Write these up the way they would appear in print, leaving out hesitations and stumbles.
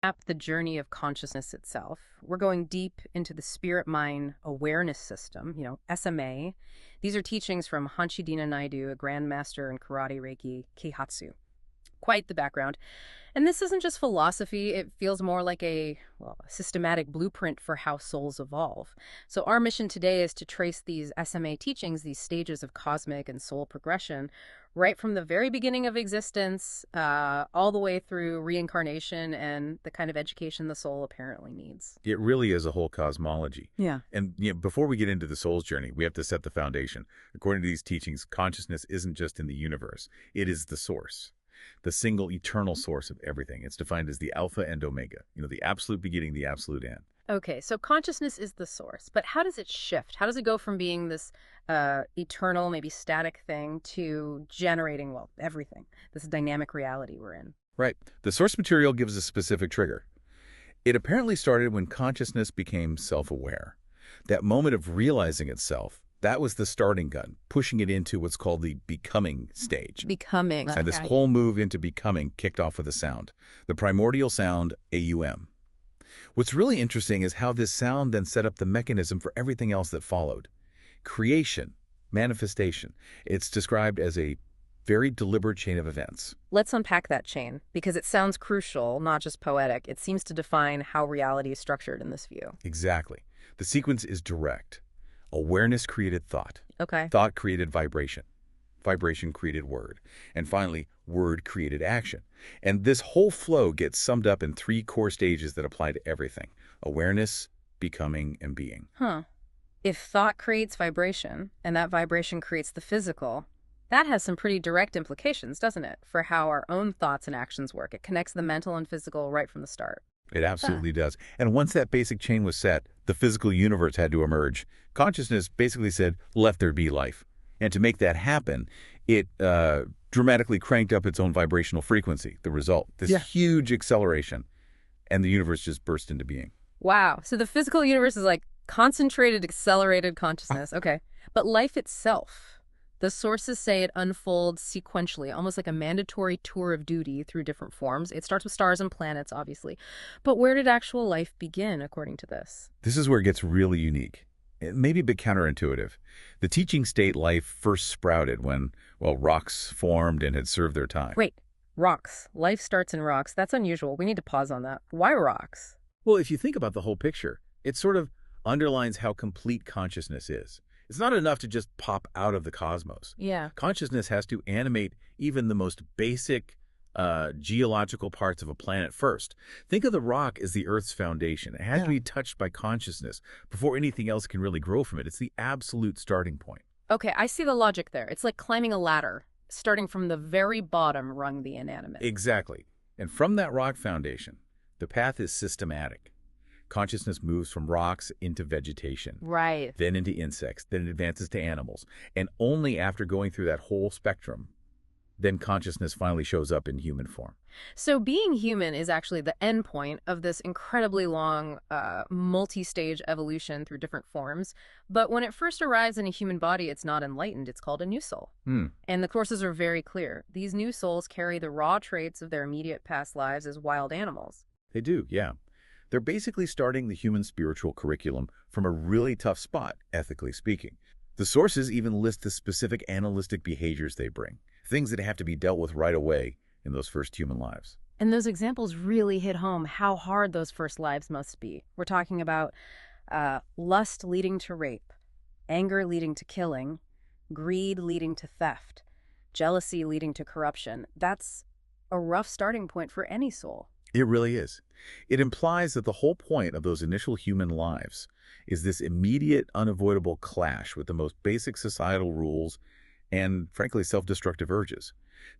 Map the journey of consciousness itself. We're going deep into the spirit-mind awareness system, SMA. These are teachings from Hanshi Naidu, a grandmaster in karate Reiki Keihatsu. Quite the background. And this isn't just philosophy, it feels more like a systematic blueprint for how souls evolve. So our mission today is to trace these SMA teachings, these stages of cosmic and soul progression, right from the very beginning of existence, all the way through reincarnation and the kind of education the soul apparently needs. It really is a whole cosmology. Yeah. And before we get into the soul's journey, we have to set the foundation. According to these teachings, consciousness isn't just in the universe. It is the source, the single eternal source of everything. It's defined as the alpha and omega, the absolute beginning, the absolute end. Okay, so consciousness is the source, but how does it shift? How does it go from being this eternal, maybe static thing to generating, well, everything, this dynamic reality we're in? Right. The source material gives a specific trigger. It apparently started when consciousness became self-aware. That moment of realizing itself, that was the starting gun, pushing it into what's called the becoming stage. Becoming. And this whole move into becoming kicked off with a sound, the primordial sound, AUM. What's really interesting is how this sound then set up the mechanism for everything else that followed. Creation, manifestation. It's described as a very deliberate chain of events. Let's unpack that chain, because it sounds crucial, not just poetic. It seems to define how reality is structured in this view. Exactly. The sequence is direct. Awareness created thought. Okay. Thought created vibration. Vibration created word. And finally, word created action. And this whole flow gets summed up in 3 core stages that apply to everything: awareness, becoming, and being. Huh. If thought creates vibration, and that vibration creates the physical, that has some pretty direct implications, doesn't it, for how our own thoughts and actions work? It connects the mental and physical right from the start. It absolutely does. And once that basic chain was set, the physical universe had to emerge. Consciousness basically said, let there be life. And to make that happen, it dramatically cranked up its own vibrational frequency. The result, this huge acceleration, and the universe just burst into being. Wow. So the physical universe is like concentrated, accelerated consciousness. Okay. But life itself, the sources say it unfolds sequentially, almost like a mandatory tour of duty through different forms. It starts with stars and planets, obviously. But where did actual life begin, according to this? This is where it gets really unique. It may be a bit counterintuitive. The teaching state life first sprouted when, well, rocks formed and had served their time. Wait, rocks. Life starts in rocks. That's unusual. We need to pause on that. Why rocks? Well, if you think about the whole picture, it sort of underlines how complete consciousness is. It's not enough to just pop out of the cosmos. Yeah. Consciousness has to animate even the most basic geological parts of a planet first. Think of the rock as the Earth's foundation. It has to be touched by consciousness before anything else can really grow from it. It's the absolute starting point. Okay, I see the logic there. It's like climbing a ladder, starting from the very bottom rung, the inanimate. Exactly. And from that rock foundation, the path is systematic. Consciousness moves from rocks into vegetation. Right. Then into insects. Then it advances to animals. And only after going through that whole spectrum, then consciousness finally shows up in human form. So being human is actually the end point of this incredibly long, multi-stage evolution through different forms. But when it first arrives in a human body, it's not enlightened. It's called a new soul. And the courses are very clear. These new souls carry the raw traits of their immediate past lives as wild animals. They do, yeah. They're basically starting the human spiritual curriculum from a really tough spot, ethically speaking. The sources even list the specific animalistic behaviors they bring, things that have to be dealt with right away in those first human lives. And those examples really hit home how hard those first lives must be. We're talking about lust leading to rape, anger leading to killing, greed leading to theft, jealousy leading to corruption. That's a rough starting point for any soul. It really is. It implies that the whole point of those initial human lives is this immediate, unavoidable clash with the most basic societal rules and, frankly, self-destructive urges.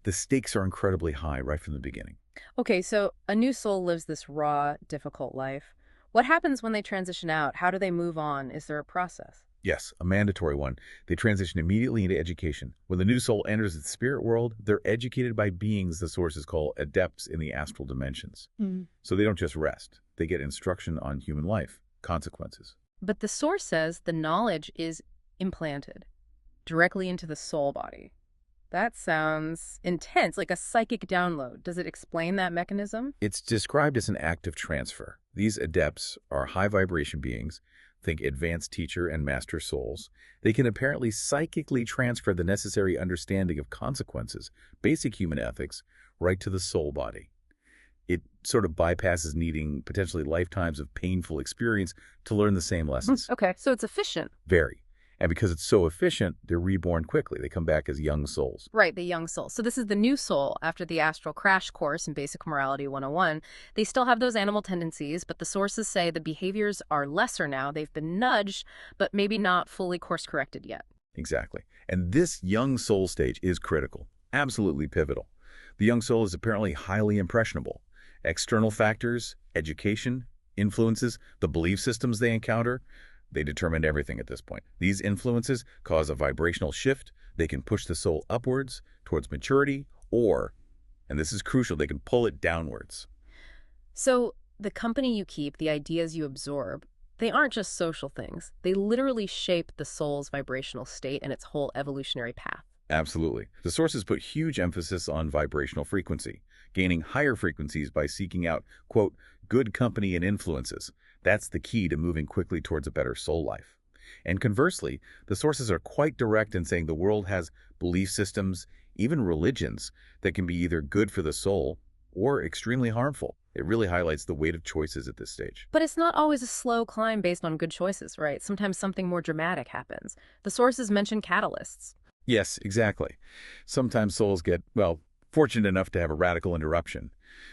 The stakes are incredibly high right from the beginning. Okay, so a new soul lives this raw, difficult life. What happens when they transition out? How do they move on? Is there a process? Yes, a mandatory one. They transition immediately into education. When the new soul enters the spirit world, they're educated by beings the sources call adepts in the astral dimensions. So they don't just rest. They get instruction on human life, consequences. But the source says the knowledge is implanted directly into the soul body. That sounds intense, like a psychic download. Does it explain that mechanism? It's described as an active transfer. These adepts are high vibration beings, think advanced teacher and master souls. They can apparently psychically transfer the necessary understanding of consequences, basic human ethics, right to the soul body. It sort of bypasses needing potentially lifetimes of painful experience to learn the same lessons. Okay, so it's efficient. Very. And because it's so efficient, they're reborn quickly. They come back as young souls. Right, the young soul. So this is the new soul after the astral crash course in Basic Morality 101. They still have those animal tendencies, but the sources say the behaviors are lesser now. They've been nudged, but maybe not fully course corrected yet. Exactly. And this young soul stage is critical, absolutely pivotal. The young soul is apparently highly impressionable. External factors, education, influences, the belief systems they encounter, they determine everything at this point. These influences cause a vibrational shift. They can push the soul upwards towards maturity, or, and this is crucial, they can pull it downwards. So the company you keep, the ideas you absorb, they aren't just social things. They literally shape the soul's vibrational state and its whole evolutionary path. Absolutely. The sources put huge emphasis on vibrational frequency, gaining higher frequencies by seeking out, quote, good company and influences. That's the key to moving quickly towards a better soul life. And conversely, the sources are quite direct in saying the world has belief systems, even religions, that can be either good for the soul or extremely harmful. It really highlights the weight of choices at this stage. But it's not always a slow climb based on good choices, right? Sometimes something more dramatic happens. The sources mention catalysts. Yes, exactly. Sometimes souls get, well, fortunate enough to have a radical interruption,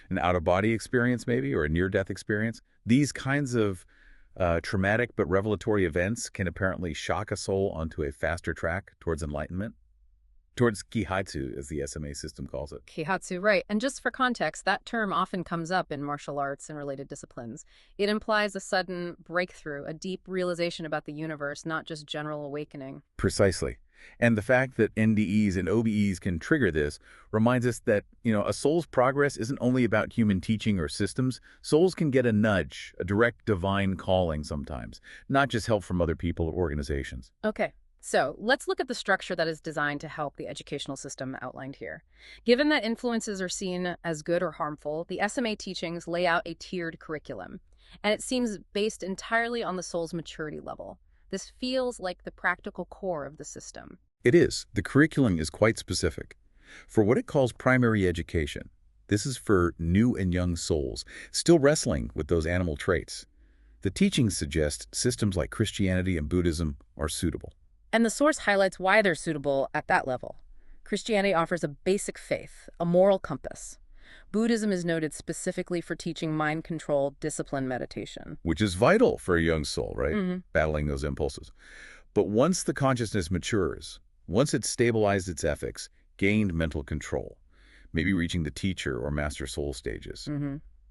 an out-of-body experience maybe, or a near-death experience. These kinds of traumatic but revelatory events can apparently shock a soul onto a faster track towards enlightenment, towards Kihatsu, as the SMA system calls it. Keihatsu, right. And just for context, that term often comes up in martial arts and related disciplines. It implies a sudden breakthrough, a deep realization about the universe, not just general awakening. Precisely. And the fact that NDEs and OBEs can trigger this reminds us that, a soul's progress isn't only about human teaching or systems. Souls can get a nudge, a direct divine calling sometimes, not just help from other people or organizations. Okay, so let's look at the structure that is designed to help the educational system outlined here. Given that influences are seen as good or harmful, the SMA teachings lay out a tiered curriculum, and it seems based entirely on the soul's maturity level. This feels like the practical core of the system. It is. The curriculum is quite specific. For what it calls primary education, this is for new and young souls, still wrestling with those animal traits. The teachings suggest systems like Christianity and Buddhism are suitable. And the source highlights why they're suitable at that level. Christianity offers a basic faith, a moral compass. Buddhism is noted specifically for teaching mind control, discipline, meditation. Which is vital for a young soul, right? Mm-hmm. Battling those impulses. But once the consciousness matures, once it's stabilized its ethics, gained mental control, maybe reaching the teacher or master soul stages,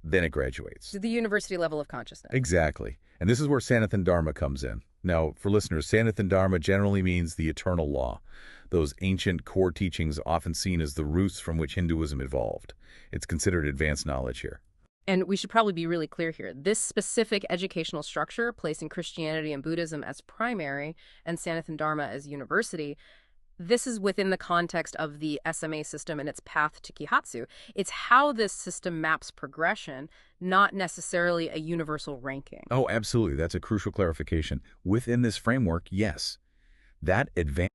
then it graduates. To the university level of consciousness. Exactly. And this is where Sanathan Dharma comes in. Now, for listeners, Sanathan Dharma generally means the eternal law, those ancient core teachings often seen as the roots from which Hinduism evolved. It's considered advanced knowledge here. And we should probably be really clear here. This specific educational structure, placing Christianity and Buddhism as primary and Sanathan Dharma as university, this is within the context of the SMA system and its path to Kihatsu. It's how this system maps progression, not necessarily a universal ranking. Oh, absolutely. That's a crucial clarification. Within this framework, yes, that advanced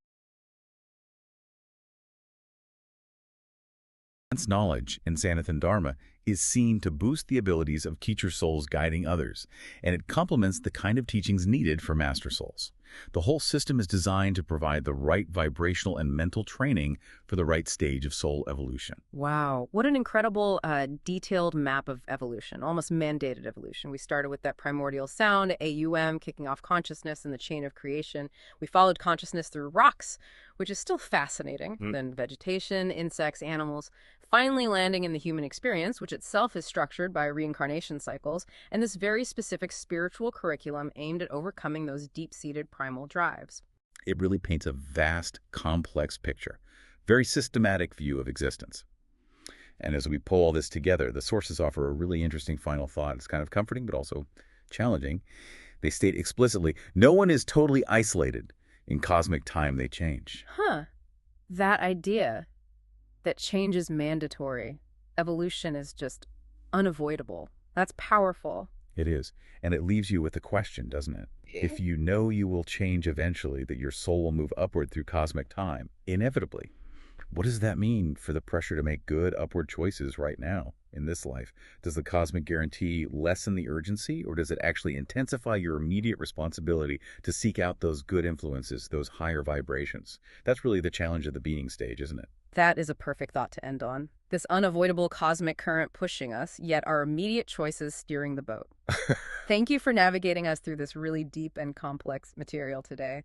knowledge in Sanathan Dharma is seen to boost the abilities of teacher souls guiding others, and it complements the kind of teachings needed for master souls. The whole system is designed to provide the right vibrational and mental training for the right stage of soul evolution. Wow, what an incredible, detailed map of evolution, almost mandated evolution. We started with that primordial sound, AUM, kicking off consciousness in the chain of creation. We followed consciousness through rocks, which is still fascinating, then vegetation, insects, animals, finally landing in the human experience, which itself is structured by reincarnation cycles, and this very specific spiritual curriculum aimed at overcoming those deep-seated primal drives. It really paints a vast, complex picture, very systematic view of existence. And as we pull all this together, the sources offer a really interesting final thought. It's kind of comforting, but also challenging. They state explicitly, no one is totally isolated. In cosmic time, they change. Huh. That idea that change is mandatory, evolution is just unavoidable. That's powerful. It is. And it leaves you with a question, doesn't it? If you know you will change eventually, that your soul will move upward through cosmic time, inevitably, what does that mean for the pressure to make good upward choices right now in this life? Does the cosmic guarantee lessen the urgency, or does it actually intensify your immediate responsibility to seek out those good influences, those higher vibrations? That's really the challenge of the being stage, isn't it? That is a perfect thought to end on. This unavoidable cosmic current pushing us, yet our immediate choices steering the boat. Thank you for navigating us through this really deep and complex material today.